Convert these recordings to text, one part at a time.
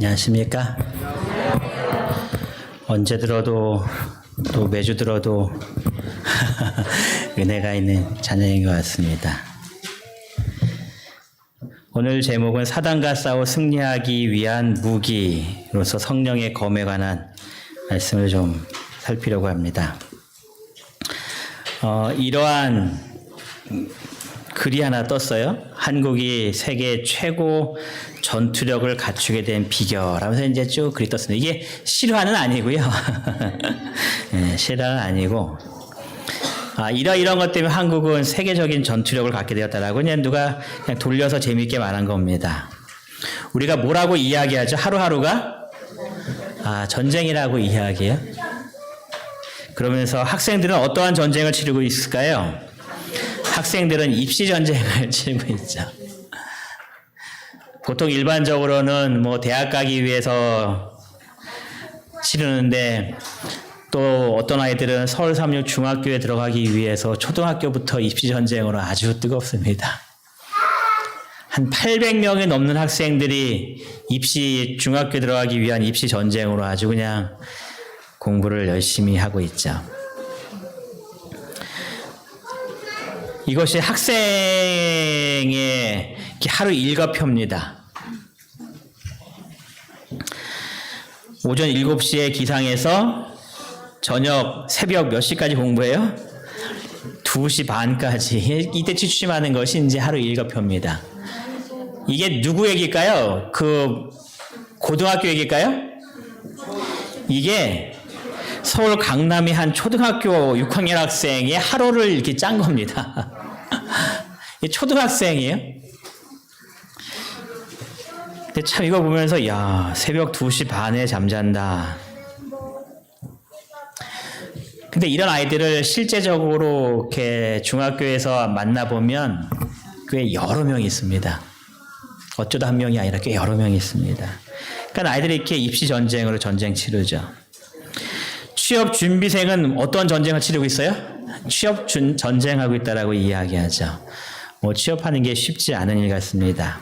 안녕하십니까? 언제 들어도 또 매주 들어도 은혜가 있는 자녀인 것 같습니다. 오늘 제목은 사단과 싸워 승리하기 위한 무기로서 성령의 검에 관한 말씀을 좀 살피려고 합니다. 이러한 글이 하나 떴어요. 한국이 세계 최고 전투력을 갖추게 된 비결 하면서 이제 쭉 글이 떴습니다. 이게 실화는 아니고요. 네, 실화는 아니고 이런 것 때문에 한국은 세계적인 전투력을 갖게 되었다라고 그냥 누가 그냥 돌려서 재미있게 말한 겁니다. 우리가 뭐라고 이야기하죠? 하루하루가 전쟁이라고 이야기해요. 그러면서 학생들은 어떠한 전쟁을 치르고 있을까요? 학생들은 입시 전쟁을 치르고 있죠. 보통 일반적으로는 대학 가기 위해서 치르는데 또 어떤 아이들은 서울 36 중학교에 들어가기 위해서 초등학교부터 입시 전쟁으로 아주 뜨겁습니다. 한 800명이 넘는 학생들이 중학교에 들어가기 위한 입시 전쟁으로 아주 그냥 공부를 열심히 하고 있죠. 이것이 학생의 하루 일과표입니다. 오전 7시에 기상해서 저녁 새벽 몇 시까지 공부해요? 2시 반까지. 이때 취침하는 것이 이제 하루 일과표입니다. 이게 누구 얘기일까요? 고등학교 얘기일까요? 이게 서울 강남의 한 초등학교 6학년 학생의 하루를 이렇게 짠 겁니다. 초등학생이에요? 근데 참 이거 보면서 새벽 2시 반에 잠잔다. 근데 이런 아이들을 실제적으로 이렇게 중학교에서 만나보면 꽤 여러 명이 있습니다. 어쩌다 한 명이 아니라 꽤 여러 명이 있습니다. 그러니까 아이들이 이렇게 입시 전쟁으로 전쟁 치르죠. 취업 준비생은 어떤 전쟁을 치르고 있어요? 취업 전쟁하고 있다라고 이야기하죠. 취업하는 게 쉽지 않은 일 같습니다.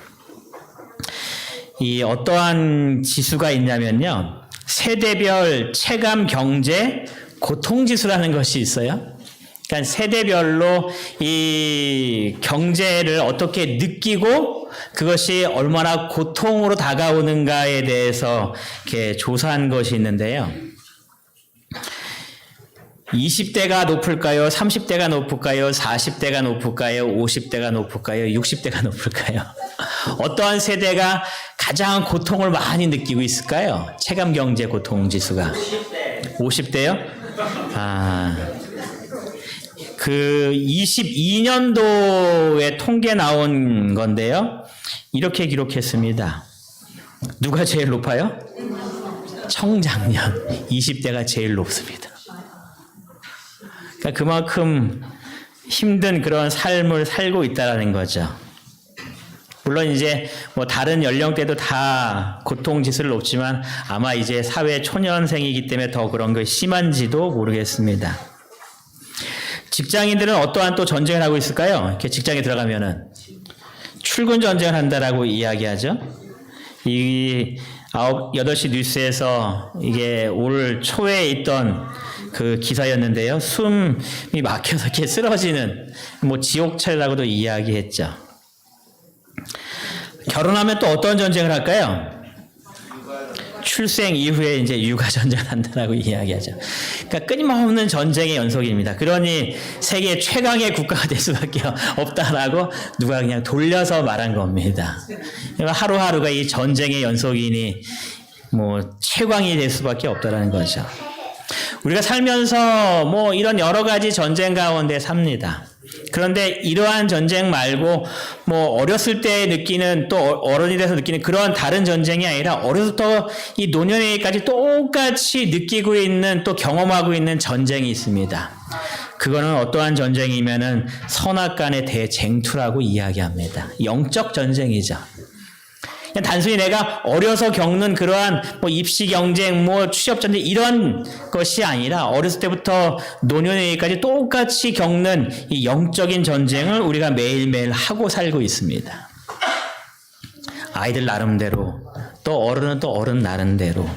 이 어떠한 지수가 있냐면요. 세대별 체감 경제 고통 지수라는 것이 있어요. 그러니까 세대별로 이 경제를 어떻게 느끼고 그것이 얼마나 고통으로 다가오는가에 대해서 이렇게 조사한 것이 있는데요. 20대가 높을까요? 30대가 높을까요? 40대가 높을까요? 50대가 높을까요? 60대가 높을까요? 어떠한 세대가 가장 고통을 많이 느끼고 있을까요? 체감경제 고통지수가 50대요? 22년도에 통계 나온 건데요. 이렇게 기록했습니다. 누가 제일 높아요? 청장년 20대가 제일 높습니다. 그러니까 그만큼 힘든 그런 삶을 살고 있다는 거죠. 물론 이제 다른 연령대도 다 고통 지수를 높지만 아마 이제 사회 초년생이기 때문에 더 그런 게 심한지도 모르겠습니다. 직장인들은 어떠한 또 전쟁을 하고 있을까요? 이렇게 직장에 들어가면은 출근 전쟁을 한다라고 이야기하죠. 이 8시 뉴스에서 이게 올 초에 있던 그 기사였는데요. 숨이 막혀서 이렇게 쓰러지는 지옥철이라고도 이야기했죠. 결혼하면 또 어떤 전쟁을 할까요? 출생 이후에 이제 육아 전쟁을 한다라고 이야기하죠. 그러니까 끊임없는 전쟁의 연속입니다. 그러니 세계 최강의 국가가 될 수밖에 없다라고 누가 그냥 돌려서 말한 겁니다. 하루하루가 이 전쟁의 연속이니 최강이 될 수밖에 없다라는 거죠. 우리가 살면서 이런 여러 가지 전쟁 가운데 삽니다. 그런데 이러한 전쟁 말고 어렸을 때 느끼는 또 어른이 돼서 느끼는 그런 다른 전쟁이 아니라 어려서부터 이 노년에까지 똑같이 느끼고 있는 또 경험하고 있는 전쟁이 있습니다. 그거는 어떠한 전쟁이면은 선악간의 대쟁투라고 이야기합니다. 영적 전쟁이죠. 그냥 단순히 내가 어려서 겪는 그러한 입시 경쟁, 취업 전쟁 이런 것이 아니라 어렸을 때부터 노년에까지 똑같이 겪는 이 영적인 전쟁을 우리가 매일매일 하고 살고 있습니다. 아이들 나름대로 또 어른은 또 어른 나름대로.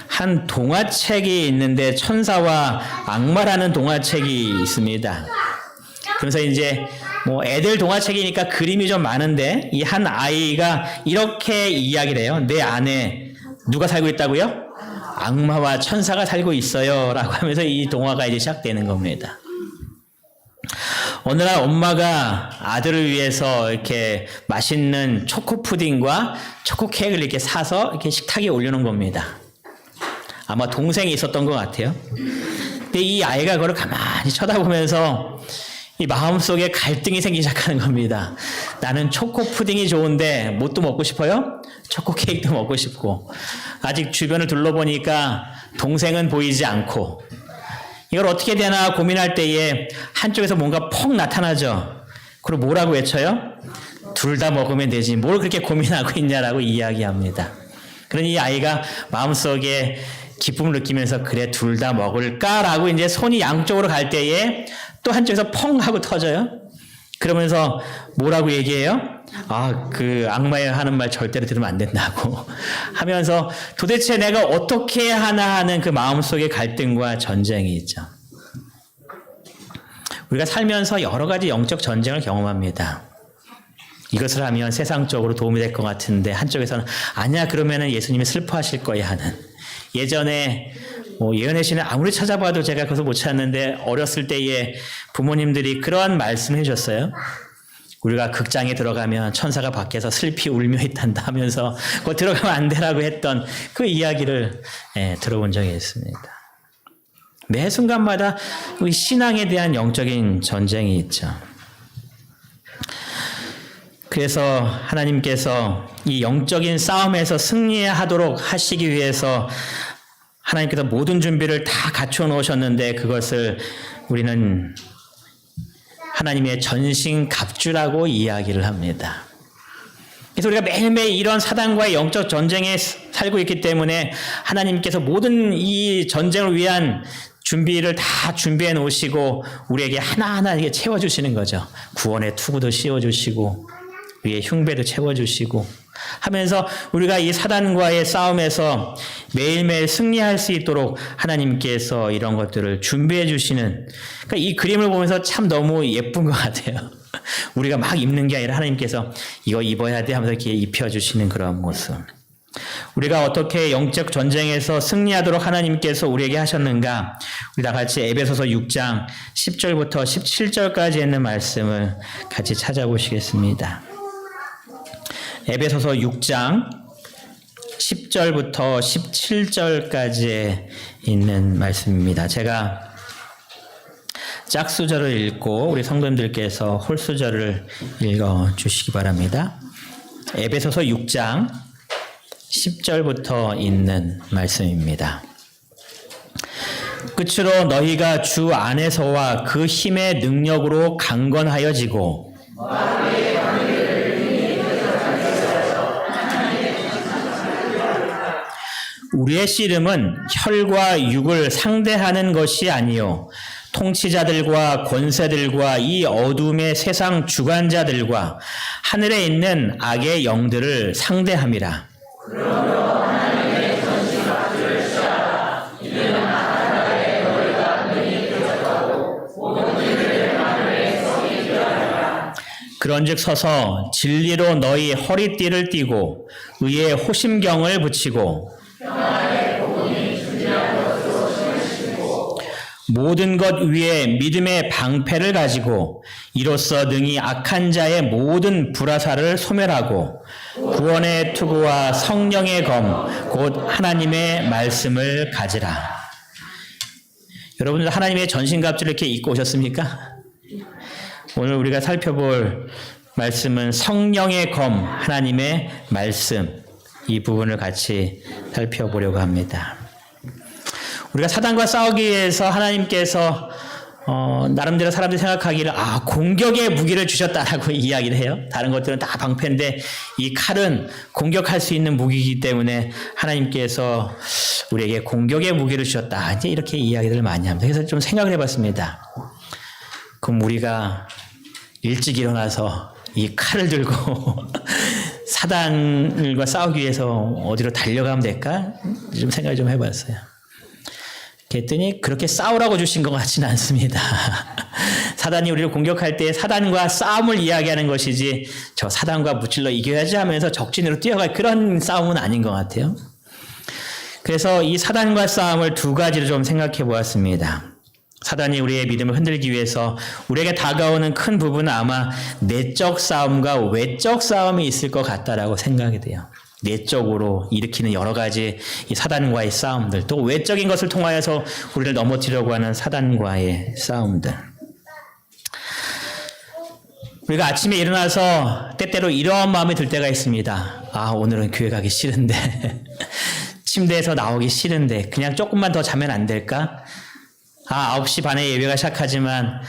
한 동화책이 있는데 천사와 악마라는 동화책이 있습니다. 그래서 이제 뭐 애들 동화책이니까 그림이 좀 많은데 이 한 아이가 이렇게 이야기를 해요. 내 안에 누가 살고 있다고요? 악마와 천사가 살고 있어요. 라고 하면서 이 동화가 이제 시작되는 겁니다. 어느 날 엄마가 아들을 위해서 이렇게 맛있는 초코 푸딩과 초코 케이크를 이렇게 사서 이렇게 식탁에 올려놓은 겁니다. 아마 동생이 있었던 것 같아요. 근데 이 아이가 그걸 가만히 쳐다보면서 이 마음속에 갈등이 생기기 시작하는 겁니다. 나는 초코 푸딩이 좋은데 뭣도 먹고 싶어요? 초코 케이크도 먹고 싶고 아직 주변을 둘러보니까 동생은 보이지 않고 이걸 어떻게 되나 고민할 때에 한쪽에서 뭔가 퍽 나타나죠. 그리고 뭐라고 외쳐요? 둘 다 먹으면 되지. 뭘 그렇게 고민하고 있냐라고 이야기합니다. 그러니 이 아이가 마음속에 기쁨을 느끼면서 그래 둘 다 먹을까라고 이제 손이 양쪽으로 갈 때에 또 한쪽에서 펑 하고 터져요. 그러면서 뭐라고 얘기해요? 그 악마의 하는 말 절대로 들으면 안 된다고 하면서 도대체 내가 어떻게 하나 하는 그 마음속의 갈등과 전쟁이 있죠. 우리가 살면서 여러 가지 영적 전쟁을 경험합니다. 이것을 하면 세상적으로 도움이 될 것 같은데 한쪽에서는 아니야 그러면은 예수님이 슬퍼하실 거야 하는. 예전에 예언의 신을 아무리 찾아봐도 제가 그것을 못 찾는데 어렸을 때에 부모님들이 그러한 말씀을 해줬어요. 우리가 극장에 들어가면 천사가 밖에서 슬피 울며 있단다 하면서 그거 들어가면 안 되라고 했던 그 이야기를 들어본 적이 있습니다. 매 순간마다 우리 신앙에 대한 영적인 전쟁이 있죠. 그래서 하나님께서 이 영적인 싸움에서 승리하도록 하시기 위해서 하나님께서 모든 준비를 다 갖춰 놓으셨는데 그것을 우리는 하나님의 전신갑주라고 이야기를 합니다. 그래서 우리가 매일매일 이런 사단과의 영적 전쟁에 살고 있기 때문에 하나님께서 모든 이 전쟁을 위한 준비를 다 준비해 놓으시고 우리에게 하나하나 채워주시는 거죠. 구원의 투구도 씌워주시고 위에 흉배도 채워주시고 하면서 우리가 이 사단과의 싸움에서 매일매일 승리할 수 있도록 하나님께서 이런 것들을 준비해 주시는, 그러니까 이 그림을 보면서 참 너무 예쁜 것 같아요. 우리가 막 입는 게 아니라 하나님께서 이거 입어야 돼 하면서 이렇게 입혀주시는 그런 모습. 우리가 어떻게 영적 전쟁에서 승리하도록 하나님께서 우리에게 하셨는가? 우리 다 같이 에베소서 6장 10절부터 17절까지 있는 말씀을 같이 찾아보시겠습니다. 에베소서 6장 10절부터 17절까지 있는 말씀입니다. 제가 짝수절을 읽고 우리 성도님들께서 홀수절을 읽어주시기 바랍니다. 에베소서 6장 10절부터 있는 말씀입니다. 끝으로 너희가 주 안에서와 그 힘의 능력으로 강건하여지고 우리의 씨름은 혈과 육을 상대하는 것이 아니요 통치자들과 권세들과 이 어둠의 세상 주관자들과 하늘에 있는 악의 영들을 상대함이라. 그런즉 서서 진리로 너희 허리띠를 띠고 의의 호심경을 붙이고 모든 것 위에 믿음의 방패를 가지고 이로써 능히 악한 자의 모든 불화살을 소멸하고 구원의 투구와 성령의 검 곧 하나님의 말씀을 가지라. 여러분들 하나님의 전신갑주를 이렇게 입고 오셨습니까? 오늘 우리가 살펴볼 말씀은 성령의 검, 하나님의 말씀, 이 부분을 같이 살펴보려고 합니다. 우리가 사단과 싸우기 위해서 하나님께서 나름대로 사람들이 생각하기를 공격의 무기를 주셨다라고 이야기를 해요. 다른 것들은 다 방패인데 이 칼은 공격할 수 있는 무기이기 때문에 하나님께서 우리에게 공격의 무기를 주셨다. 이제 이렇게 이야기들을 많이 합니다. 그래서 좀 생각을 해봤습니다. 그럼 우리가 일찍 일어나서 이 칼을 들고 사단과 싸우기 위해서 어디로 달려가면 될까? 좀 생각을 좀 해봤어요. 그랬더니 그렇게 싸우라고 주신 것 같지는 않습니다. 사단이 우리를 공격할 때 사단과 싸움을 이야기하는 것이지 저 사단과 무찔러 이겨야지 하면서 적진으로 뛰어갈 그런 싸움은 아닌 것 같아요. 그래서 이 사단과 싸움을 두 가지로 좀 생각해 보았습니다. 사단이 우리의 믿음을 흔들기 위해서 우리에게 다가오는 큰 부분은 아마 내적 싸움과 외적 싸움이 있을 것 같다라고 생각이 돼요. 내적으로 일으키는 여러 가지 이 사단과의 싸움들, 또 외적인 것을 통하여서 우리를 넘어뜨리려고 하는 사단과의 싸움들. 우리가 아침에 일어나서 때때로 이런 마음이 들 때가 있습니다. 아, 오늘은 교회 가기 싫은데 침대에서 나오기 싫은데 그냥 조금만 더 자면 안 될까? 9시 반에 예배가 시작하지만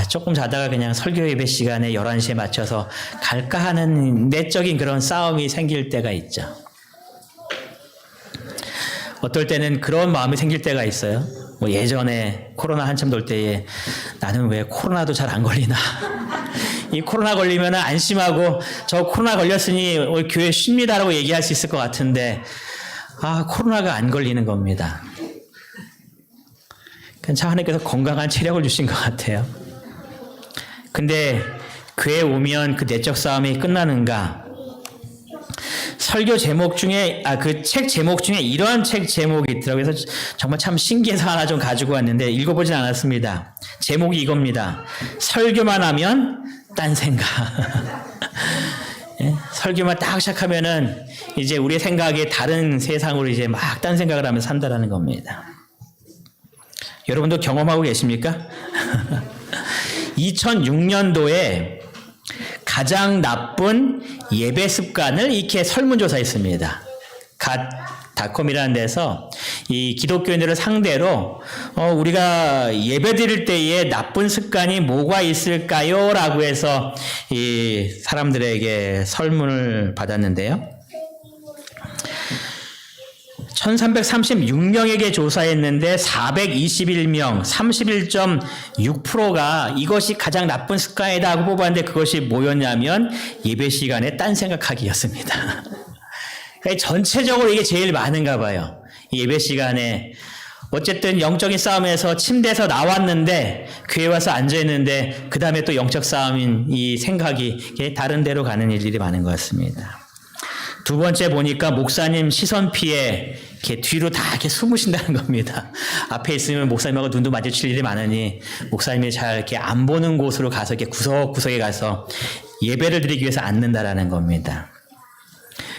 조금 자다가 그냥 설교 예배 시간에 11시에 맞춰서 갈까 하는 내적인 그런 싸움이 생길 때가 있죠. 어떨 때는 그런 마음이 생길 때가 있어요. 예전에 코로나 한참 돌 때에 나는 왜 코로나도 잘 안 걸리나. 이 코로나 걸리면 안심하고 저 코로나 걸렸으니 우리 교회 쉽니다라고 얘기할 수 있을 것 같은데 코로나가 안 걸리는 겁니다. 참 하나님께서 건강한 체력을 주신 것 같아요. 근데 교회에 오면 그 내적 싸움이 끝나는가? 설교 제목 중에 그 책 제목 중에 이런 책 제목이 있더라고요. 그래서 정말 참 신기해서 하나 좀 가지고 왔는데 읽어보진 않았습니다. 제목이 이겁니다. 설교만 하면 딴 생각. 예? 설교만 딱 시작하면은 이제 우리의 생각이 다른 세상으로 이제 막 딴 생각을 하면서 산다라는 겁니다. 여러분도 경험하고 계십니까? 2006년도에 가장 나쁜 예배 습관을 이렇게 설문조사했습니다. 갓닷컴이라는 데서 이 기독교인들을 상대로 우리가 예배 드릴 때에 나쁜 습관이 뭐가 있을까요? 라고 해서 이 사람들에게 설문을 받았는데요. 1336명에게 조사했는데 421명, 31.6%가 이것이 가장 나쁜 습관이다 하고 뽑았는데 그것이 뭐였냐면 예배 시간에 딴 생각하기였습니다. 그러니까 전체적으로 이게 제일 많은가 봐요. 예배 시간에 어쨌든 영적인 싸움에서 침대에서 나왔는데 교회 와서 앉아있는데 그 다음에 또 영적 싸움인 이 생각이 다른 데로 가는 일들이 많은 것 같습니다. 두 번째 보니까 목사님 시선 피해 이렇게 뒤로 다 이렇게 숨으신다는 겁니다. 앞에 있으면 목사님하고 눈도 마주칠 일이 많으니 목사님이 잘 이렇게 안 보는 곳으로 가서 이렇게 구석구석에 가서 예배를 드리기 위해서 앉는다라는 겁니다.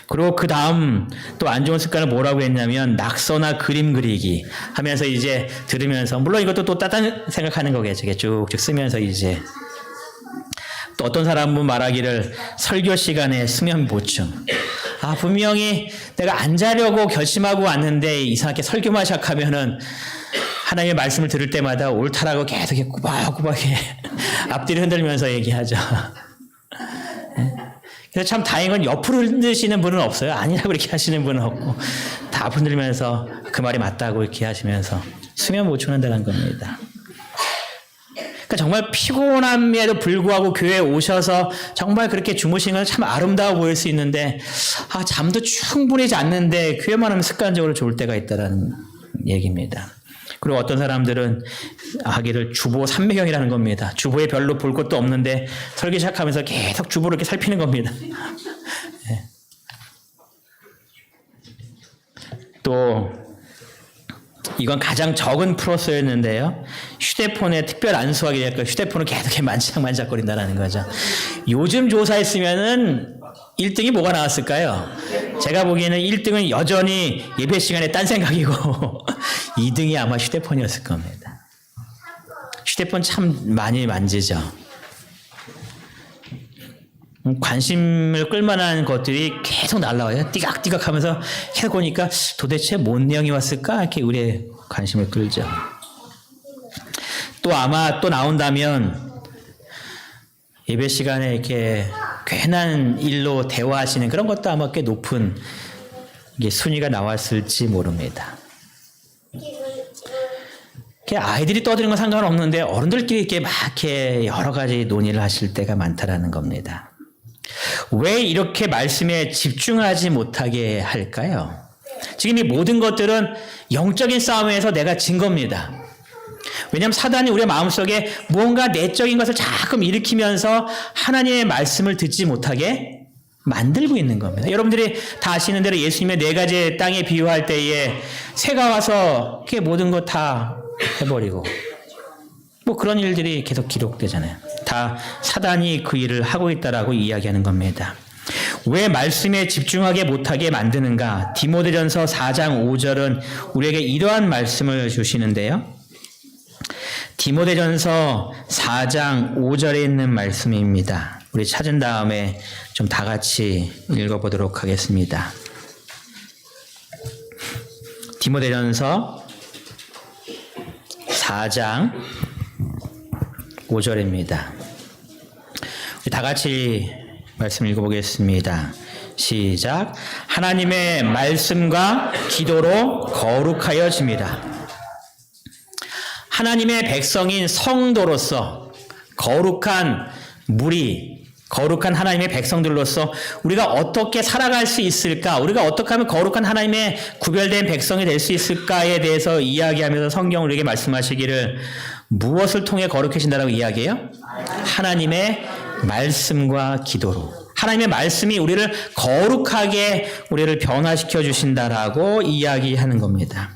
그리고 그 다음 또 안 좋은 습관을 뭐라고 했냐면 낙서나 그림 그리기 하면서 이제 들으면서 물론 이것도 또 따뜻한 생각하는 거겠죠. 쭉쭉 쓰면서 이제 또 어떤 사람은 말하기를 설교 시간에 수면 보충. 분명히 내가 안 자려고 결심하고 왔는데 이상하게 설교만 시작하면은 하나님의 말씀을 들을 때마다 옳다라고 계속 꾸박꾸박하게 앞뒤를 흔들면서 얘기하죠. 그래서 참 다행인 건 옆으로 흔드시는 분은 없어요. 아니라고 이렇게 하시는 분은 없고 다 흔들면서 그 말이 맞다고 이렇게 하시면서 수면 보충한다는 겁니다. 그러니까 정말 피곤함에도 불구하고 교회에 오셔서 정말 그렇게 주무시는 건 참 아름다워 보일 수 있는데 잠도 충분히 잤는데 교회만 하면 습관적으로 좋을 때가 있다는 얘기입니다. 그리고 어떤 사람들은 하기를 주보 삼매경이라는 겁니다. 주보에 별로 볼 것도 없는데 설교 시작하면서 계속 주보를 이렇게 살피는 겁니다. 네. 또 이건 가장 적은 프로세스였는데요. 휴대폰에 특별 안수하기 위해 휴대폰을 계속 만지작만지작거린다는 거죠. 요즘 조사했으면은 1등이 뭐가 나왔을까요? 제가 보기에는 1등은 여전히 예배 시간에 딴 생각이고 2등이 아마 휴대폰이었을 겁니다. 휴대폰 참 많이 만지죠. 관심을 끌만한 것들이 계속 날라와요. 띠각띠각 하면서 계속 보니까 도대체 뭔 내용이 왔을까? 이렇게 우리의 관심을 끌죠. 또 아마 또 나온다면 예배 시간에 이렇게 괜한 일로 대화하시는 그런 것도 아마 꽤 높은 순위가 나왔을지 모릅니다. 아이들이 떠드는 건 상관없는데 어른들끼리 이렇게 막 이렇게 여러 가지 논의를 하실 때가 많다라는 겁니다. 왜 이렇게 말씀에 집중하지 못하게 할까요? 지금 이 모든 것들은 영적인 싸움에서 내가 진 겁니다. 왜냐하면 사단이 우리의 마음속에 무언가 내적인 것을 자꾸 일으키면서 하나님의 말씀을 듣지 못하게 만들고 있는 겁니다. 여러분들이 다 아시는 대로 예수님의 4가지 땅에 비유할 때에 새가 와서 그 모든 것 다 해버리고 뭐 그런 일들이 계속 기록되잖아요. 다 사단이 그 일을 하고 있다라고 이야기하는 겁니다. 왜 말씀에 집중하게 못하게 만드는가? 디모데전서 4장 5절은 우리에게 이러한 말씀을 주시는데요. 디모데전서 4장 5절에 있는 말씀입니다. 우리 찾은 다음에 좀 다 같이 읽어보도록 하겠습니다. 디모데전서 4장 5절입니다. 우리 다 같이 말씀 읽어보겠습니다. 시작. 하나님의 말씀과 기도로 거룩하여집니다. 하나님의 백성인 성도로서 거룩한 거룩한 하나님의 백성들로서 우리가 어떻게 살아갈 수 있을까? 우리가 어떻게 하면 거룩한 하나님의 구별된 백성이 될 수 있을까에 대해서 이야기하면서 성경 우리에게 말씀하시기를 무엇을 통해 거룩해진다라고 이야기해요? 하나님의 말씀과 기도로. 하나님의 말씀이 우리를 거룩하게 우리를 변화시켜 주신다라고 이야기하는 겁니다.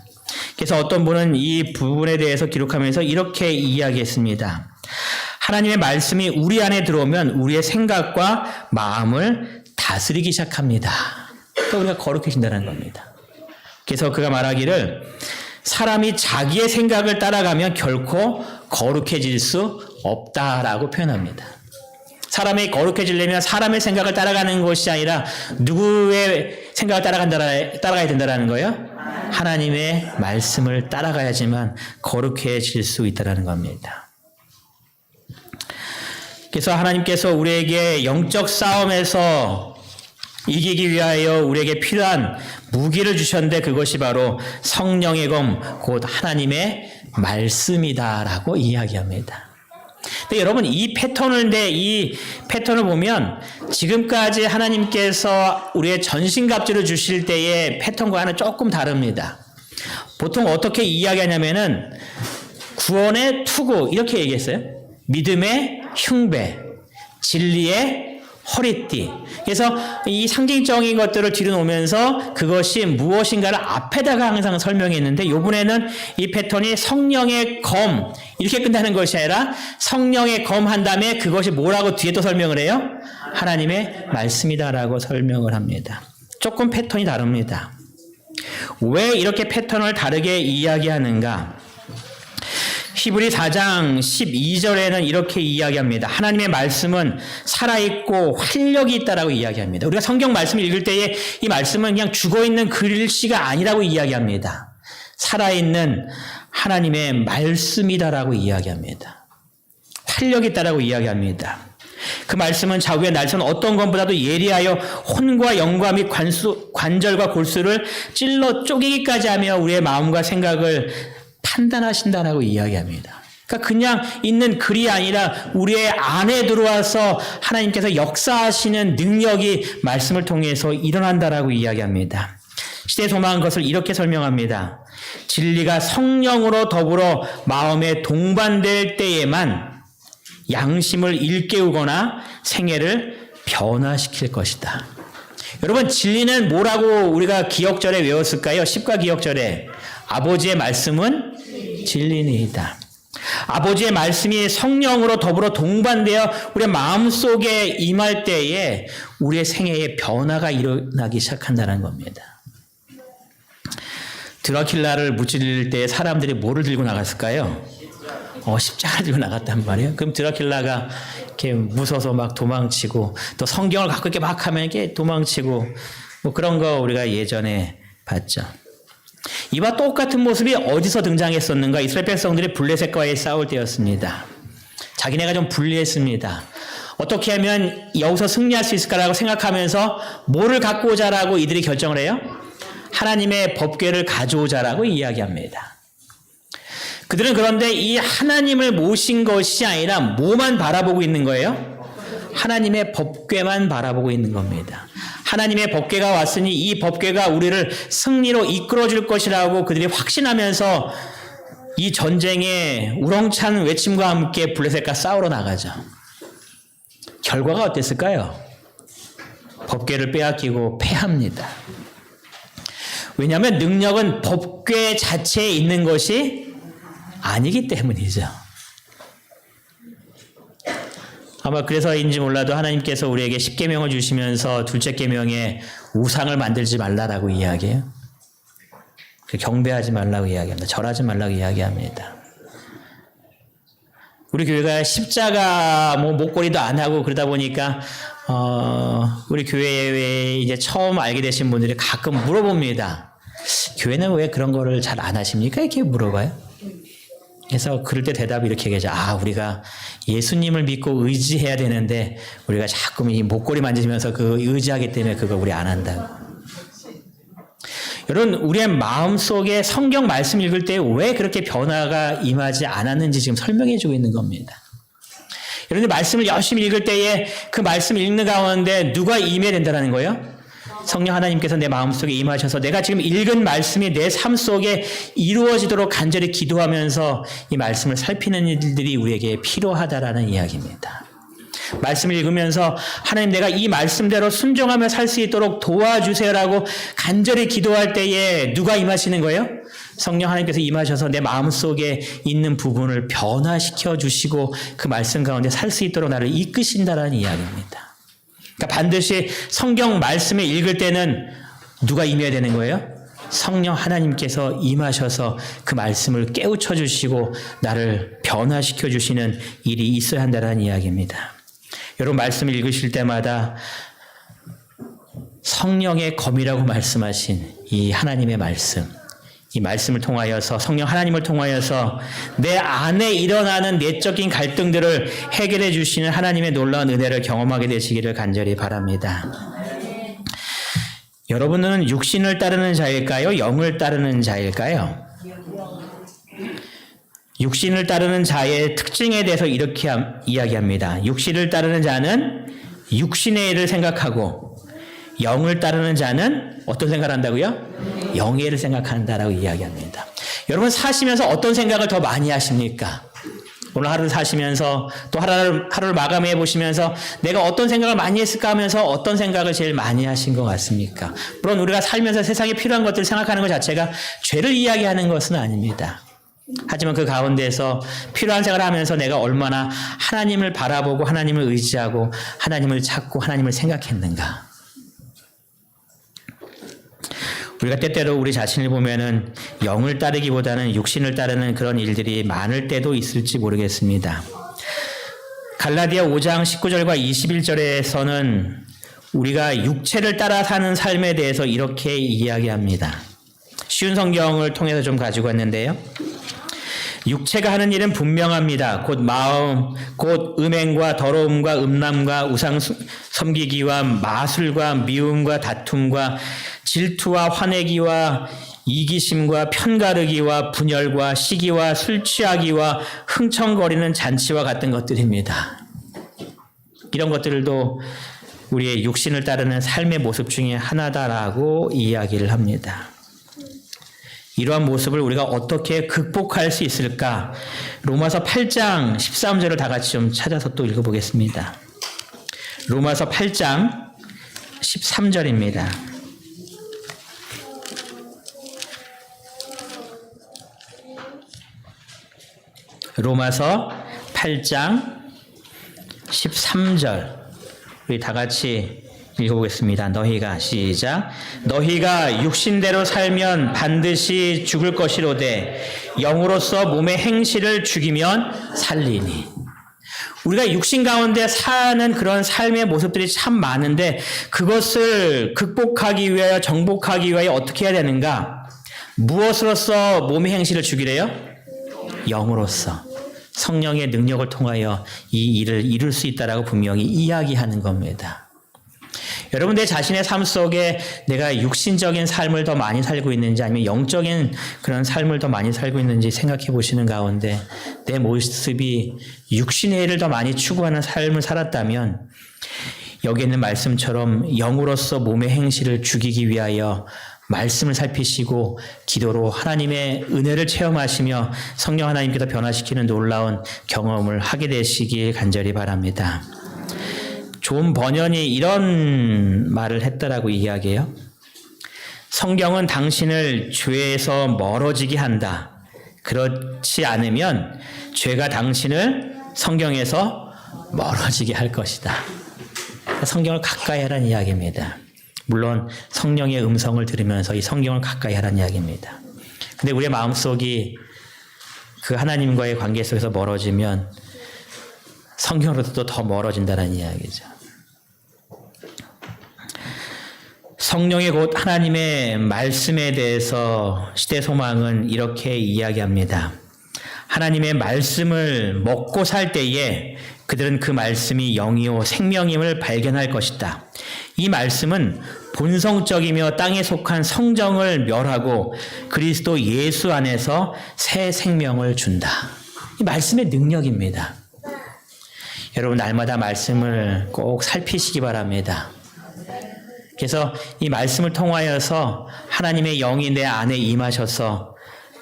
그래서 어떤 분은 이 부분에 대해서 기록하면서 이렇게 이야기했습니다. 하나님의 말씀이 우리 안에 들어오면 우리의 생각과 마음을 다스리기 시작합니다. 그러니까 우리가 거룩해진다는 겁니다. 그래서 그가 말하기를 사람이 자기의 생각을 따라가면 결코 거룩해질 수 없다라고 표현합니다. 사람이 거룩해지려면 사람의 생각을 따라가는 것이 아니라 누구의 생각을 따라가야 된다는 거예요? 하나님의 말씀을 따라가야지만 거룩해질 수 있다는 겁니다. 그래서 하나님께서 우리에게 영적 싸움에서 이기기 위하여 우리에게 필요한 무기를 주셨는데 그것이 바로 성령의 검, 곧 하나님의 말씀이다라고 이야기합니다. 근데 여러분 이 패턴을 보면 지금까지 하나님께서 우리의 전신갑주를 주실 때의 패턴과는 조금 다릅니다. 보통 어떻게 이야기하냐면은 구원의 투구 이렇게 얘기했어요. 믿음의 흉배, 진리의 허리띠. 그래서 이 상징적인 것들을 뒤로 놓으면서 그것이 무엇인가를 앞에다가 항상 설명했는데 이번에는 이 패턴이 성령의 검 이렇게 끝나는 것이 아니라 성령의 검 한 다음에 그것이 뭐라고 뒤에 또 설명을 해요? 하나님의 말씀이다라고 설명을 합니다. 조금 패턴이 다릅니다. 왜 이렇게 패턴을 다르게 이야기하는가? 히브리 4장 12절에는 이렇게 이야기합니다. 하나님의 말씀은 살아있고 활력이 있다라고 이야기합니다. 우리가 성경 말씀을 읽을 때에 이 말씀은 그냥 죽어있는 글씨가 아니라고 이야기합니다. 살아있는 하나님의 말씀이다라고 이야기합니다. 활력이 있다라고 이야기합니다. 그 말씀은 자구의 날선 어떤 것보다도 예리하여 혼과 영과 및 관절과 골수를 찔러 쪼개기까지 하며 우리의 마음과 생각을 판단하신다라고 이야기합니다. 그러니까 그냥 있는 글이 아니라 우리의 안에 들어와서 하나님께서 역사하시는 능력이 말씀을 통해서 일어난다라고 이야기합니다. 시대 소망은 것을 이렇게 설명합니다. 진리가 성령으로 더불어 마음에 동반될 때에만 양심을 일깨우거나 생애를 변화시킬 것이다. 여러분 진리는 뭐라고 우리가 기억절에 외웠을까요? 십과 기억절에 아버지의 말씀은 진리니이다. 아버지의 말씀이 성령으로 더불어 동반되어 우리의 마음속에 임할 때에 우리의 생애에 변화가 일어나기 시작한다는 겁니다. 드라큘라를 무찌를 때 사람들이 뭐를 들고 나갔을까요? 십자가를 들고 나갔단 말이에요. 그럼 드라큘라가 이렇게 무서워서 막 도망치고 또 성경을 갖고 이렇게 막 하면 이렇게 도망치고 뭐 그런 거 우리가 예전에 봤죠. 이와 똑같은 모습이 어디서 등장했었는가? 이스라엘 백성들이 블레셋과의 싸울 때였습니다. 자기네가 좀 불리했습니다. 어떻게 하면 여기서 승리할 수 있을까라고 생각하면서 뭐를 갖고 오자라고 이들이 결정을 해요? 하나님의 법궤를 가져오자라고 이야기합니다. 그들은 그런데 이 하나님을 모신 것이 아니라 뭐만 바라보고 있는 거예요? 하나님의 법궤만 바라보고 있는 겁니다. 하나님의 법궤가 왔으니 이 법궤가 우리를 승리로 이끌어줄 것이라고 그들이 확신하면서 이 전쟁에 우렁찬 외침과 함께 블레셋과 싸우러 나가죠. 결과가 어땠을까요? 법궤를 빼앗기고 패합니다. 왜냐하면 능력은 법궤 자체에 있는 것이 아니기 때문이죠. 아마 그래서인지 몰라도 하나님께서 우리에게 10계명을 주시면서 둘째 계명에 우상을 만들지 말라라고 이야기해요. 경배하지 말라고 이야기합니다. 절하지 말라고 이야기합니다. 우리 교회가 십자가 목걸이도 안 하고 그러다 보니까 우리 교회에 이제 처음 알게 되신 분들이 가끔 물어봅니다. 교회는 왜 그런 거를 잘 안 하십니까? 이렇게 물어봐요. 그래서 그럴 때 대답이 이렇게 얘기하죠. 우리가 예수님을 믿고 의지해야 되는데 우리가 자꾸 이 목걸이 만지면서 그 의지하기 때문에 그거 우리 안 한다고. 여러분, 우리의 마음속에 성경 말씀 읽을 때 왜 그렇게 변화가 임하지 않았는지 지금 설명해 주고 있는 겁니다. 여러분, 말씀을 열심히 읽을 때에 그 말씀 읽는 가운데 누가 임해야 된다는 거예요? 성령 하나님께서 내 마음속에 임하셔서 내가 지금 읽은 말씀이 내 삶 속에 이루어지도록 간절히 기도하면서 이 말씀을 살피는 일들이 우리에게 필요하다라는 이야기입니다. 말씀을 읽으면서 하나님 내가 이 말씀대로 순종하며 살 수 있도록 도와주세요라고 간절히 기도할 때에 누가 임하시는 거예요? 성령 하나님께서 임하셔서 내 마음속에 있는 부분을 변화시켜 주시고 그 말씀 가운데 살 수 있도록 나를 이끄신다라는 이야기입니다. 그러니까 반드시 성경 말씀을 읽을 때는 누가 임해야 되는 거예요? 성령 하나님께서 임하셔서 그 말씀을 깨우쳐 주시고 나를 변화시켜 주시는 일이 있어야 한다는 이야기입니다. 여러분, 말씀을 읽으실 때마다 성령의 검이라고 말씀하신 이 하나님의 말씀, 이 말씀을 통하여서 성령 하나님을 통하여서 내 안에 일어나는 내적인 갈등들을 해결해 주시는 하나님의 놀라운 은혜를 경험하게 되시기를 간절히 바랍니다. 여러분은 육신을 따르는 자일까요? 영을 따르는 자일까요? 육신을 따르는 자의 특징에 대해서 이렇게 이야기합니다. 육신을 따르는 자는 육신의 일을 생각하고 영을 따르는 자는 어떤 생각을 한다고요? 영의 일을 생각한다라고 이야기합니다. 여러분, 사시면서 어떤 생각을 더 많이 하십니까? 오늘 하루를 사시면서 또 하루를 마감해 보시면서 내가 어떤 생각을 많이 했을까 하면서 어떤 생각을 제일 많이 하신 것 같습니까? 물론 우리가 살면서 세상에 필요한 것들을 생각하는 것 자체가 죄를 이야기하는 것은 아닙니다. 하지만 그 가운데서 필요한 생각을 하면서 내가 얼마나 하나님을 바라보고 하나님을 의지하고 하나님을 찾고 하나님을 생각했는가. 우리가 때때로 우리 자신을 보면은 영을 따르기보다는 육신을 따르는 그런 일들이 많을 때도 있을지 모르겠습니다. 갈라디아 5장 19절과 21절에서는 우리가 육체를 따라 사는 삶에 대해서 이렇게 이야기합니다. 쉬운 성경을 통해서 좀 가지고 왔는데요. 육체가 하는 일은 분명합니다. 곧 마음, 곧 음행과 더러움과 음란과 우상 섬기기와 마술과 미움과 다툼과 질투와 화내기와 이기심과 편가르기와 분열과 시기와 술 취하기와 흥청거리는 잔치와 같은 것들입니다. 이런 것들도 우리의 육신을 따르는 삶의 모습 중에 하나다라고 이야기를 합니다. 이러한 모습을 우리가 어떻게 극복할 수 있을까? 로마서 8장 13절을 다 같이 좀 찾아서 또 읽어보겠습니다. 로마서 8장 13절입니다. 로마서 8장 13절 우리 다 같이 읽어보겠습니다. 너희가 시작. 너희가 육신대로 살면 반드시 죽을 것이로되 영으로서 몸의 행실을 죽이면 살리니. 우리가 육신 가운데 사는 그런 삶의 모습들이 참 많은데 그것을 극복하기 위하여 정복하기 위하여 어떻게 해야 되는가? 무엇으로서 몸의 행실을 죽이래요? 영으로서. 성령의 능력을 통하여 이 일을 이룰 수 있다라고 분명히 이야기하는 겁니다. 여러분 내 자신의 삶 속에 내가 육신적인 삶을 더 많이 살고 있는지 아니면 영적인 그런 삶을 더 많이 살고 있는지 생각해 보시는 가운데 내 모습이 육신의 일을 더 많이 추구하는 삶을 살았다면 여기 있는 말씀처럼 영으로서 몸의 행실을 죽이기 위하여 말씀을 살피시고 기도로 하나님의 은혜를 체험하시며 성령 하나님께서 변화시키는 놀라운 경험을 하게 되시길 간절히 바랍니다. 존 버년이 이런 말을 했다라고 이야기해요. 성경은 당신을 죄에서 멀어지게 한다. 그렇지 않으면 죄가 당신을 성경에서 멀어지게 할 것이다. 성경을 가까이 하라는 이야기입니다. 물론 성령의 음성을 들으면서 이 성경을 가까이 하라는 이야기입니다. 근데 우리의 마음속이 그 하나님과의 관계 속에서 멀어지면 성경으로부터 더 멀어진다는 이야기죠. 성령의 곧 하나님의 말씀에 대해서 시대소망은 이렇게 이야기합니다. 하나님의 말씀을 먹고 살 때에 그들은 그 말씀이 영이요 생명임을 발견할 것이다. 이 말씀은 본성적이며 땅에 속한 성정을 멸하고 그리스도 예수 안에서 새 생명을 준다. 이 말씀의 능력입니다. 여러분 날마다 말씀을 꼭 살피시기 바랍니다. 그래서 이 말씀을 통하여서 하나님의 영이 내 안에 임하셔서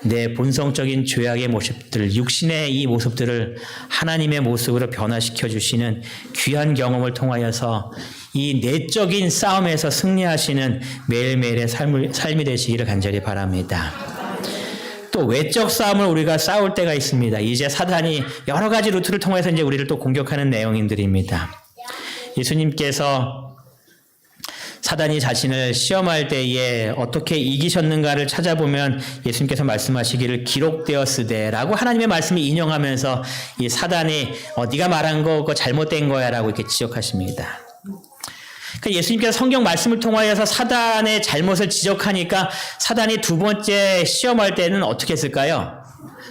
내 본성적인 죄악의 모습들, 육신의 이 모습들을 하나님의 모습으로 변화시켜 주시는 귀한 경험을 통하여서 이 내적인 싸움에서 승리하시는 매일매일의 삶이 되시기를 간절히 바랍니다. 또 외적 싸움을 우리가 싸울 때가 있습니다. 이제 사단이 여러 가지 루트를 통해서 이제 우리를 또 공격하는 내용들입니다. 예수님께서 사단이 자신을 시험할 때에 어떻게 이기셨는가를 찾아보면 예수님께서 말씀하시기를 기록되었으되라고 하나님의 말씀을 인용하면서 이 사단이 네가 말한 거 그거 잘못된 거야 라고 이렇게 지적하십니다. 그러니까 예수님께서 성경 말씀을 통하여서 사단의 잘못을 지적하니까 사단이 두 번째 시험할 때는 어떻게 했을까요?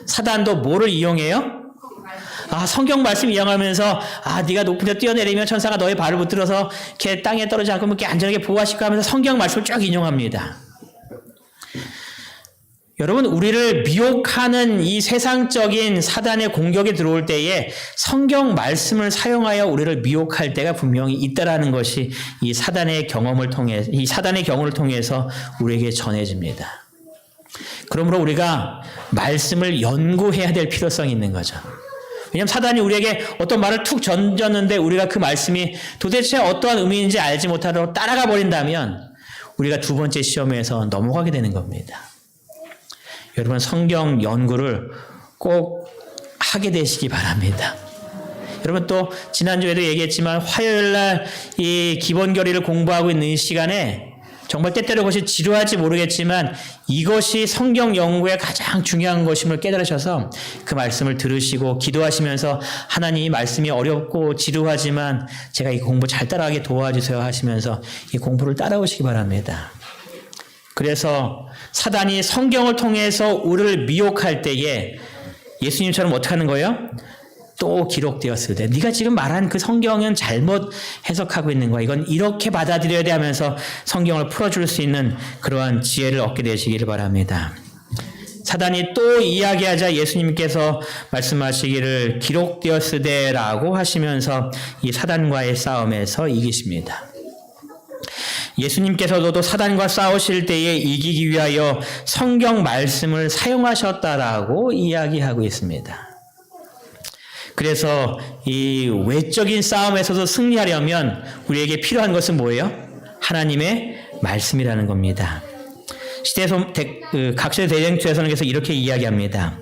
사단도 뭐를 이용해요? 성경 말씀 이용하면서 네가 높은 데 뛰어내리면 천사가 너의 발을 붙들어서 이렇게 땅에 떨어지지 않고 이렇게 안전하게 보호하실 거야 하면서 성경 말씀을 쭉 인용합니다. 여러분 우리를 미혹하는 이 세상적인 사단의 공격이 들어올 때에 성경 말씀을 사용하여 우리를 미혹할 때가 분명히 있다라는 것이 이 사단의 경험을 통해서 우리에게 전해집니다. 그러므로 우리가 말씀을 연구해야 될 필요성이 있는 거죠. 왜냐하면 사단이 우리에게 어떤 말을 툭 던졌는데 우리가 그 말씀이 도대체 어떠한 의미인지 알지 못하도록 따라가 버린다면 우리가 두 번째 시험에서 넘어가게 되는 겁니다. 여러분 성경 연구를 꼭 하게 되시기 바랍니다. 여러분 또 지난주에도 얘기했지만 화요일날 이 기본결의를 공부하고 있는 이 시간에 정말 때때로 그것이 지루할지 모르겠지만 이것이 성경 연구의 가장 중요한 것임을 깨달으셔서 그 말씀을 들으시고 기도하시면서 하나님 이 말씀이 어렵고 지루하지만 제가 이 공부 잘 따라가게 도와주세요 하시면서 이 공부를 따라오시기 바랍니다. 그래서 사단이 성경을 통해서 우리를 미혹할 때에 예수님처럼 어떻게 하는 거예요? 또 기록되었을 때 네가 지금 말한 그 성경은 잘못 해석하고 있는 거야. 이건 이렇게 받아들여야 돼 하면서 성경을 풀어줄 수 있는 그러한 지혜를 얻게 되시기를 바랍니다. 사단이 또 이야기하자 예수님께서 말씀하시기를 기록되었으되라고 하시면서 이 사단과의 싸움에서 이기십니다. 예수님께서도 사단과 싸우실 때에 이기기 위하여 성경 말씀을 사용하셨다라고 이야기하고 있습니다. 그래서 이 외적인 싸움에서도 승리하려면 우리에게 필요한 것은 뭐예요? 하나님의 말씀이라는 겁니다. 각시대 대쟁투에서는 그래서 이렇게 이야기합니다.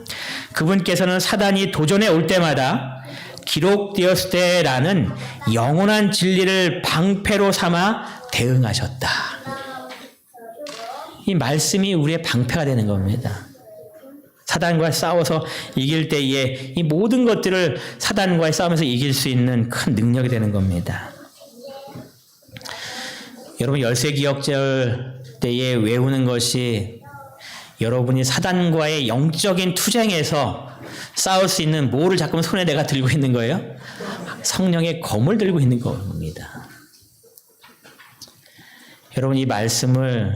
그분께서는 사단이 도전해 올 때마다 기록되었을 때라는 영원한 진리를 방패로 삼아 대응하셨다. 이 말씀이 우리의 방패가 되는 겁니다. 사단과 싸워서 이길 때에 이 모든 것들을 사단과의 싸움에서 이길 수 있는 큰 능력이 되는 겁니다. 여러분 열세기역절 때에 외우는 것이 여러분이 사단과의 영적인 투쟁에서 싸울 수 있는 뭐를 자꾸 손에 내가 들고 있는 거예요? 성령의 검을 들고 있는 겁니다. 여러분, 이 말씀을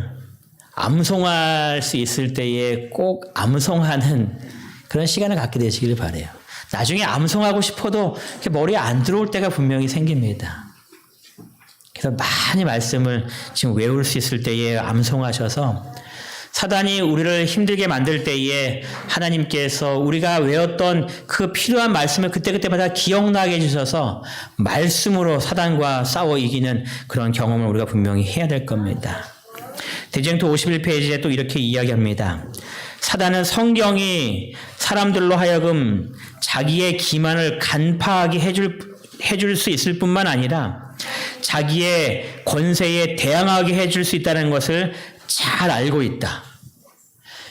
암송할 수 있을 때에 꼭 암송하는 그런 시간을 갖게 되시길 바라요. 나중에 암송하고 싶어도 머리에 안 들어올 때가 분명히 생깁니다. 그래서 많이 말씀을 지금 외울 수 있을 때에 암송하셔서 사단이 우리를 힘들게 만들 때에 하나님께서 우리가 외웠던 그 필요한 말씀을 그때그때마다 기억나게 해주셔서 말씀으로 사단과 싸워 이기는 그런 경험을 우리가 분명히 해야 될 겁니다. 대쟁투 51페이지에 또 이렇게 이야기합니다. 사단은 성경이 사람들로 하여금 자기의 기만을 간파하게 해줄 수 있을 뿐만 아니라 자기의 권세에 대항하게 해줄 수 있다는 것을 잘 알고 있다.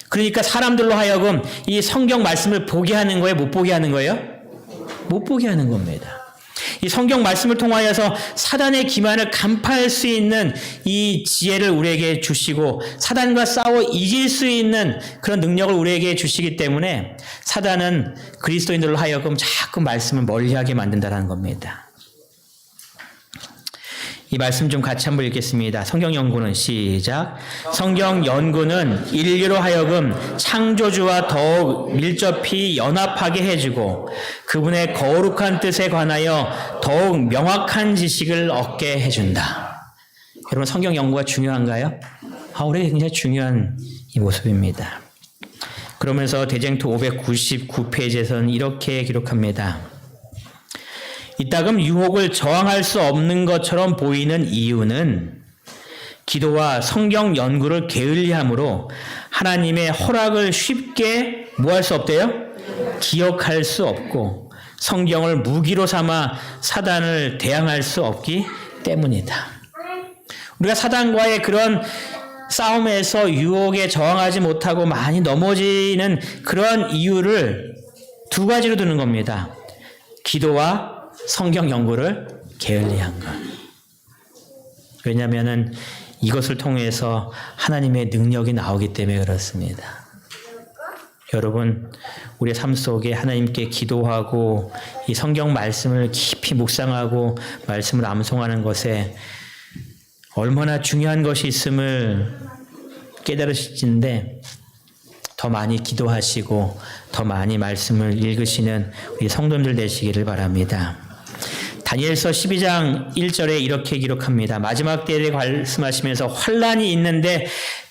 그러니까 사람들로 하여금 이 성경 말씀을 보게 하는 거예요? 못 보게 하는 거예요? 못 보게 하는 겁니다. 이 성경 말씀을 통하여서 사단의 기만을 간파할 수 있는 이 지혜를 우리에게 주시고 사단과 싸워 이길 수 있는 그런 능력을 우리에게 주시기 때문에 사단은 그리스도인들로 하여금 자꾸 말씀을 멀리하게 만든다는 겁니다. 이 말씀 좀 같이 한번 읽겠습니다. 성경 연구는 시작. 성경 연구는 인류로 하여금 창조주와 더욱 밀접히 연합하게 해주고 그분의 거룩한 뜻에 관하여 더욱 명확한 지식을 얻게 해준다. 여러분, 성경 연구가 중요한가요? 우리에게 굉장히 중요한 이 모습입니다. 그러면서 대쟁투 599페이지에서는 이렇게 기록합니다. 이따금 유혹을 저항할 수 없는 것처럼 보이는 이유는 기도와 성경 연구를 게을리함으로 하나님의 허락을 쉽게 뭐 할 수 없대요? 기억할 수 없고 성경을 무기로 삼아 사단을 대항할 수 없기 때문이다. 우리가 사단과의 그런 싸움에서 유혹에 저항하지 못하고 많이 넘어지는 그런 이유를 두 가지로 두는 겁니다. 기도와 성경 연구를 게을리한 것. 왜냐하면 이것을 통해서 하나님의 능력이 나오기 때문에 그렇습니다. 여러분, 우리의 삶 속에 하나님께 기도하고 이 성경 말씀을 깊이 묵상하고 말씀을 암송하는 것에 얼마나 중요한 것이 있음을 깨달으시는데 더 많이 기도하시고 더 많이 말씀을 읽으시는 우리 성도님들 되시기를 바랍니다. 다니엘서 12장 1절에 이렇게 기록합니다. 마지막 때를 말씀하시면서 환란이 있는데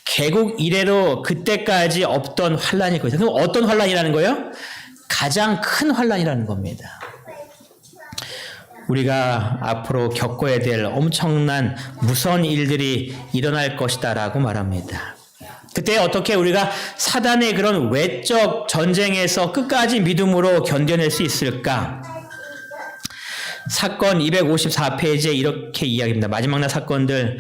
개국 이래로 그때까지 없던 환란이 있거든요. 그럼 어떤 환란이라는 거예요? 가장 큰 환란이라는 겁니다. 우리가 앞으로 겪어야 될 엄청난 무서운 일들이 일어날 것이다라고 말합니다. 그때 어떻게 우리가 사단의 그런 외적 전쟁에서 끝까지 믿음으로 견뎌낼 수 있을까? 사건 254페이지에 이렇게 이야기합니다. 마지막 날 사건들.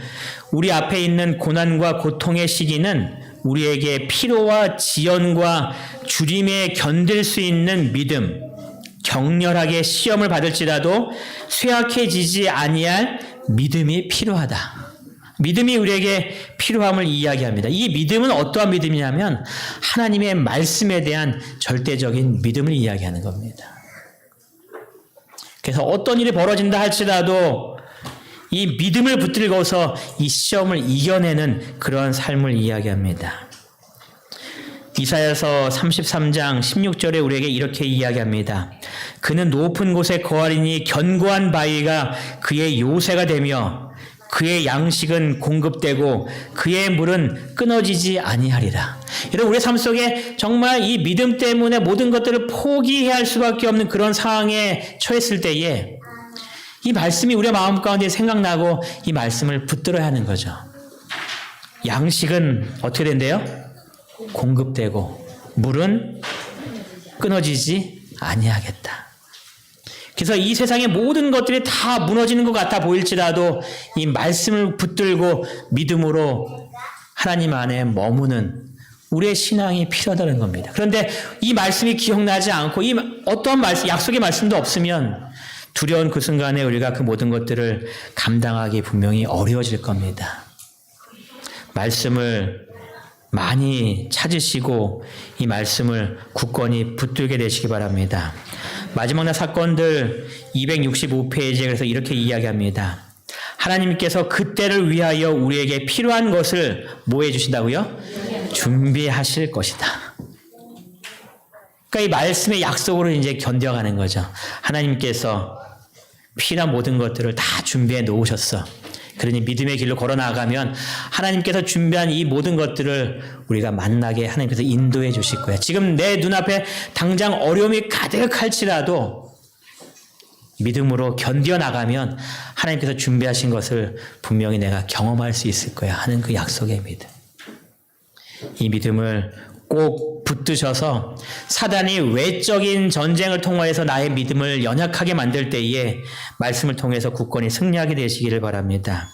우리 앞에 있는 고난과 고통의 시기는 우리에게 피로와 지연과 주림에 견딜 수 있는 믿음, 격렬하게 시험을 받을지라도 쇠약해지지 아니할 믿음이 필요하다. 믿음이 우리에게 필요함을 이야기합니다. 이 믿음은 어떠한 믿음이냐면 하나님의 말씀에 대한 절대적인 믿음을 이야기하는 겁니다. 그래서 어떤 일이 벌어진다 할지라도 이 믿음을 붙들고서 이 시험을 이겨내는 그런 삶을 이야기합니다. 이사야서 33장 16절에 우리에게 이렇게 이야기합니다. 그는 높은 곳에 거하리니 견고한 바위가 그의 요새가 되며 그의 양식은 공급되고 그의 물은 끊어지지 아니하리라. 여러분, 우리의 삶 속에 정말 이 믿음 때문에 모든 것들을 포기해야 할 수밖에 없는 그런 상황에 처했을 때에 이 말씀이 우리의 마음 가운데 생각나고 이 말씀을 붙들어야 하는 거죠. 양식은 어떻게 된대요? 공급되고 물은 끊어지지 아니하겠다. 그래서 이 세상의 모든 것들이 다 무너지는 것 같아 보일지라도 이 말씀을 붙들고 믿음으로 하나님 안에 머무는 우리의 신앙이 필요하다는 겁니다. 그런데 이 말씀이 기억나지 않고 이 어떠한 말씀, 약속의 말씀도 없으면 두려운 그 순간에 우리가 그 모든 것들을 감당하기 분명히 어려워질 겁니다. 말씀을 많이 찾으시고 이 말씀을 굳건히 붙들게 되시기 바랍니다. 마지막 날 사건들 265페이지에 그래서 이렇게 이야기합니다. 하나님께서 그때를 위하여 우리에게 필요한 것을 뭐 해주신다고요? 준비하실 것이다. 그러니까 이 말씀의 약속으로 이제 견뎌가는 거죠. 하나님께서 필요한 모든 것들을 다 준비해 놓으셨어. 그러니 믿음의 길로 걸어 나가면 하나님께서 준비한 이 모든 것들을 우리가 만나게 하나님께서 인도해 주실 거야. 지금 내 눈앞에 당장 어려움이 가득할지라도 믿음으로 견뎌 나가면 하나님께서 준비하신 것을 분명히 내가 경험할 수 있을 거야 하는 그 약속의 믿음. 이 믿음을 꼭 붙드셔서 사단이 외적인 전쟁을 통하여서 나의 믿음을 연약하게 만들 때에 말씀을 통해서 굳건히 승리하게 되시기를 바랍니다.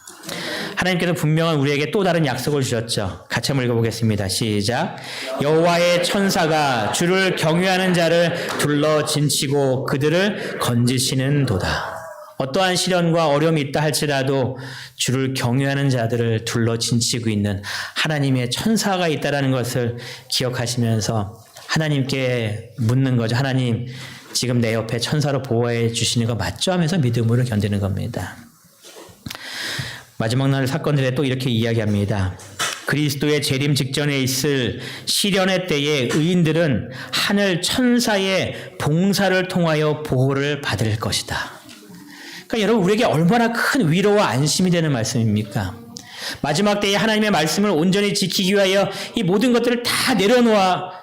하나님께서 분명한 우리에게 또 다른 약속을 주셨죠. 같이 한번 읽어보겠습니다. 시작. 여호와의 천사가 주를 경외하는 자를 둘러 진치고 그들을 건지시는 도다. 어떠한 시련과 어려움이 있다 할지라도 주를 경외하는 자들을 둘러 진치고 있는 하나님의 천사가 있다는 것을 기억하시면서 하나님께 묻는 거죠. 하나님, 지금 내 옆에 천사로 보호해 주시는 거 맞죠? 하면서 믿음으로 견디는 겁니다. 마지막 날 사건들에 또 이렇게 이야기합니다. 그리스도의 재림 직전에 있을 시련의 때에 의인들은 하늘 천사의 봉사를 통하여 보호를 받을 것이다. 그러니까 여러분, 우리에게 얼마나 큰 위로와 안심이 되는 말씀입니까? 마지막 때에 하나님의 말씀을 온전히 지키기 위하여 이 모든 것들을 다 내려놓았고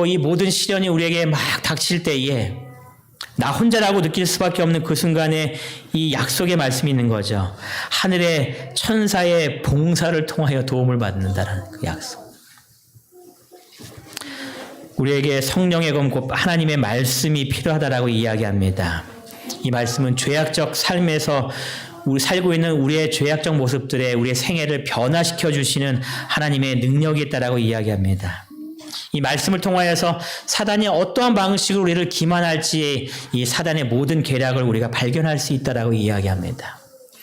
이 모든 시련이 우리에게 막 닥칠 때에 나 혼자라고 느낄 수밖에 없는 그 순간에 이 약속의 말씀이 있는 거죠. 하늘의 천사의 봉사를 통하여 도움을 받는다는 그 약속. 우리에게 성령의 검 곧 하나님의 말씀이 필요하다라고 이야기합니다. 이 말씀은 죄악적 삶에서 우리 살고 있는 우리의 죄악적 모습들에 우리의 생애를 변화시켜 주시는 하나님의 능력이 있다라고 이야기합니다. 이 말씀을 통하여서 사단이 어떠한 방식으로 우리를 기만할지 이 사단의 모든 계략을 우리가 발견할 수 있다라고 이야기합니다.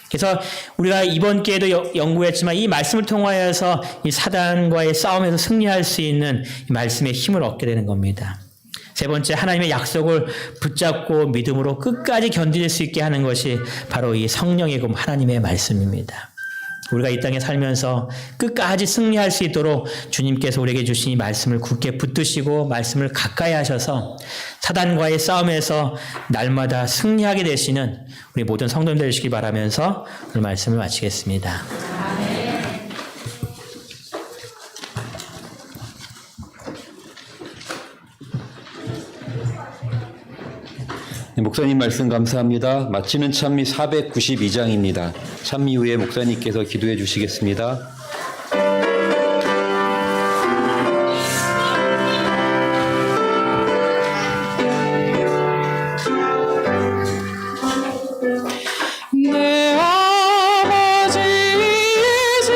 그래서 우리가 이번 기회에도 연구했지만 이 말씀을 통하여서 이 사단과의 싸움에서 승리할 수 있는 이 말씀의 힘을 얻게 되는 겁니다. 세 번째, 하나님의 약속을 붙잡고 믿음으로 끝까지 견딜 수 있게 하는 것이 바로 이 성령의 검 하나님의 말씀입니다. 우리가 이 땅에 살면서 끝까지 승리할 수 있도록 주님께서 우리에게 주신 이 말씀을 굳게 붙드시고 말씀을 가까이 하셔서 사단과의 싸움에서 날마다 승리하게 되시는 우리 모든 성도님들 되시기 바라면서 오늘 말씀을 마치겠습니다. 네, 목사님 말씀 감사합니다. 마치는 찬미 492장입니다. 찬미 후에 목사님께서 기도해 주시겠습니다. 내 아버지의 집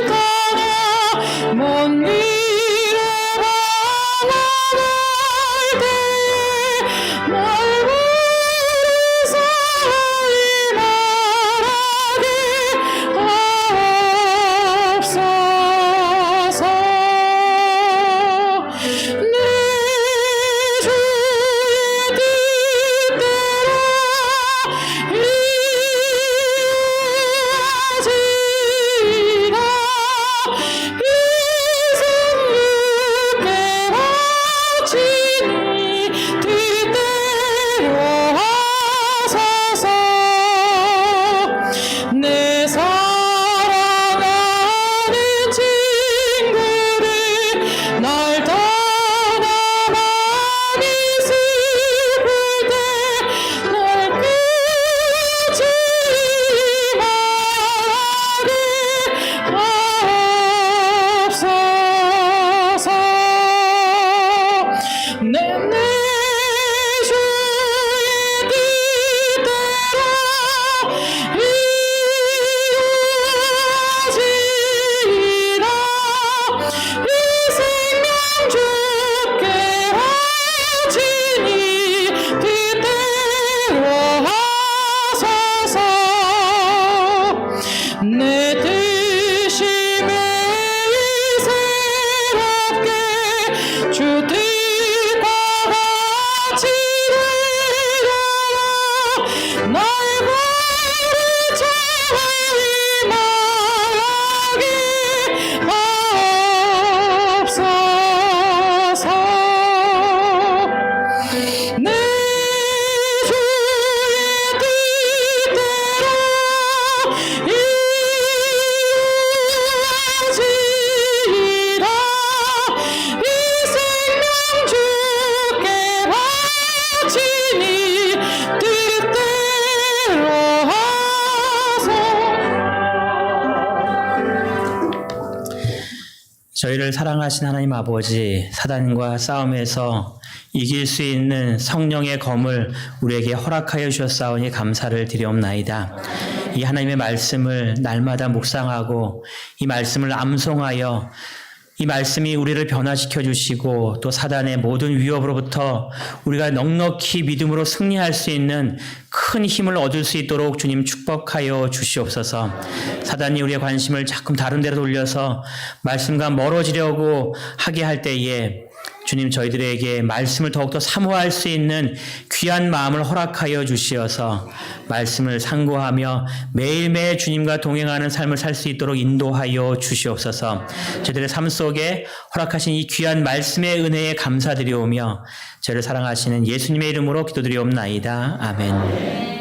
떠나 먼 길에 바라볼 때에 날 부르사 이 말하기 저희를 사랑하신 하나님 아버지, 사단과 싸움에서 이길 수 있는 성령의 검을 우리에게 허락하여 주셨사오니 감사를 드리옵나이다. 이 하나님의 말씀을 날마다 묵상하고 이 말씀을 암송하여 이 말씀이 우리를 변화시켜 주시고 또 사단의 모든 위협으로부터 우리가 넉넉히 믿음으로 승리할 수 있는 큰 힘을 얻을 수 있도록 주님 축복하여 주시옵소서. 사단이 우리의 관심을 자꾸 다른 데로 돌려서 말씀과 멀어지려고 하게 할 때에 주님 저희들에게 말씀을 더욱더 사모할 수 있는 귀한 마음을 허락하여 주시어서 말씀을 상고하며 매일매일 주님과 동행하는 삶을 살 수 있도록 인도하여 주시옵소서. 저희들의 삶 속에 허락하신 이 귀한 말씀의 은혜에 감사드리오며 저희를 사랑하시는 예수님의 이름으로 기도드리옵나이다. 아멘.